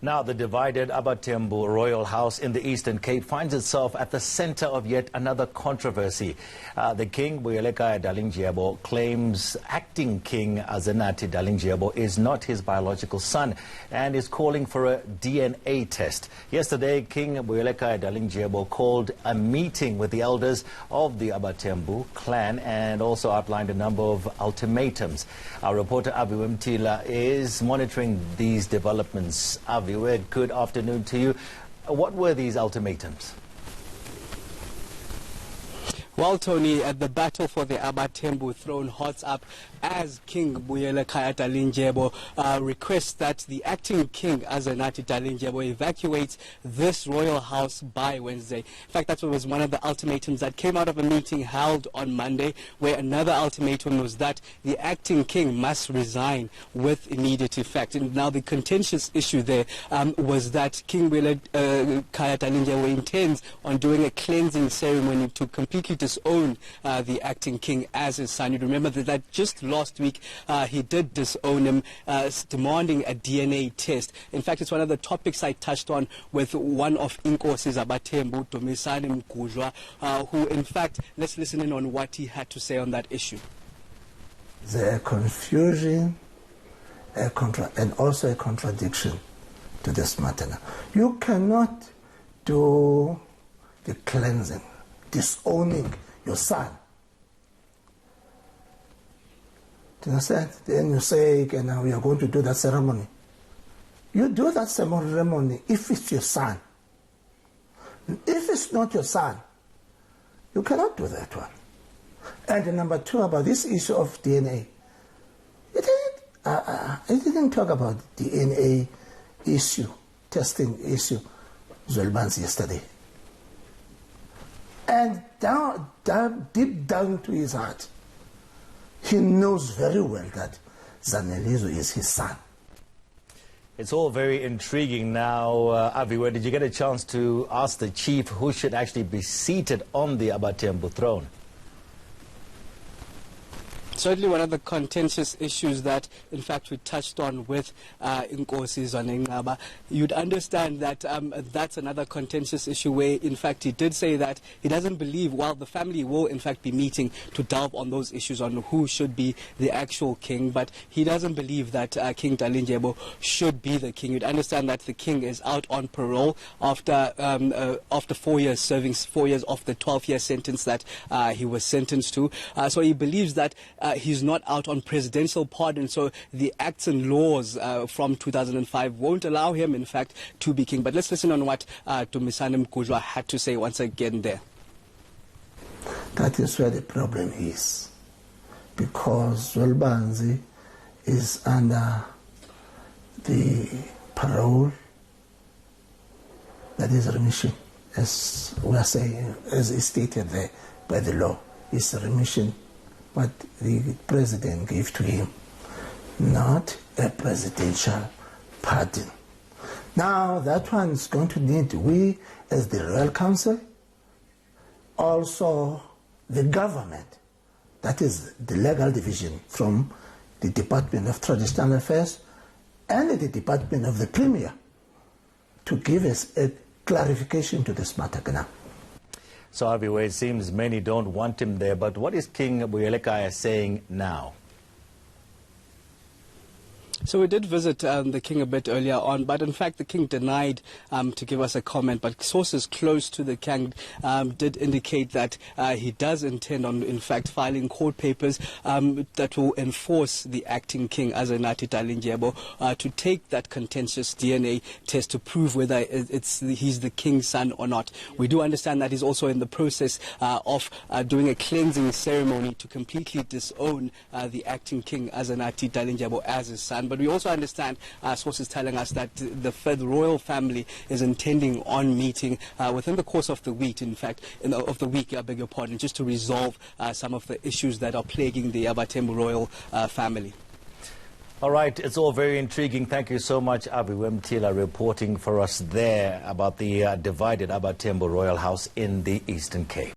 Now, the divided AbaThembu royal house in the Eastern Cape finds itself at the center of yet another controversy. The king, Buyeleka Dalindyebo, claims acting king Azenathi Dalindyebo is not his biological son and is calling for a DNA test. Yesterday, King Buyeleka Dalindyebo called a meeting with the elders of the AbaThembu clan and also outlined a number of ultimatums. Our reporter Avi Wemtila is monitoring these developments. Avi, good afternoon to you. What were these ultimatums? Well, Tony, the battle for the AbaThembu throne hots up as King Buyeleka Dalindyebo requests that the acting king Azenathi Dalindyebo evacuates this royal house by Wednesday. In fact, that was one of the ultimatums that came out of a meeting held on Monday, where another ultimatum was that the acting king must resign with immediate effect. And now the contentious issue there was that King Buyeleka Dalindyebo intends on doing a cleansing ceremony to completely disown the acting king as his son. You remember that just last week he did disown him, demanding a DNA test. In fact, it's one of the topics I touched on with one of Inkosi's AbaThembu, who in fact, let's listen in on what he had to say on that issue. There's a confusion and also a contradiction to this matter. You cannot do the cleansing, disowning your son. Do you understand? Then you say, okay, now we are going to do that ceremony. You do that ceremony if it's your son. If it's not your son, you cannot do that one. And number two, about this issue of DNA. It didn't talk about DNA issue, testing issue, Zwelbanzi yesterday. And deep down to his heart, he knows very well that Zanelizo is his son. It's all very intriguing now. Avi, where did you get a chance to ask the chief who should actually be seated on the AbaThembu throne? Certainly one of the contentious issues that, in fact, we touched on with Inkosi's on Engaba. You'd understand that that's another contentious issue where, in fact, he did say that he doesn't believe, while the family will, in fact, be meeting to delve on those issues on who should be the actual king, but he doesn't believe that King Dalindyebo should be the king. You'd understand that the king is out on parole after 4 years, serving 4 years of the 12-year sentence that he was sentenced to. So he believes that he's not out on presidential pardon, so the acts and laws from 2005 won't allow him, in fact, to be king. But let's listen on what Dumisani Mgudlwa had to say once again there. That is where the problem is, because Zwelbanzi is under the parole, that is remission, as we are saying, as is stated there by the law. It's a remission what the president gave to him, not a presidential pardon. Now that one is going to need, we as the Royal Council, also the government, that is the legal division from the Department of Traditional Affairs and the Department of the Premier, to give us a clarification to this matter now. So, Avi, it seems many don't want him there, but what is King Buyeleka saying now? So we did visit the king a bit earlier on, but in fact the king denied to give us a comment. But sources close to the king did indicate that he does intend on, in fact, filing court papers that will enforce the acting king, Azenathi Dalindyebo, to take that contentious DNA test to prove whether he's the king's son or not. We do understand that he's also in the process of doing a cleansing ceremony to completely disown the acting king, Azenathi Dalindyebo, as his son. But we also understand sources telling us that the royal family is intending on meeting within the course of the week, in fact, I beg your pardon, just to resolve some of the issues that are plaguing the AbaThembu royal family. All right, it's all very intriguing. Thank you so much, Avi Wemtila, reporting for us there about the divided AbaThembu royal house in the Eastern Cape.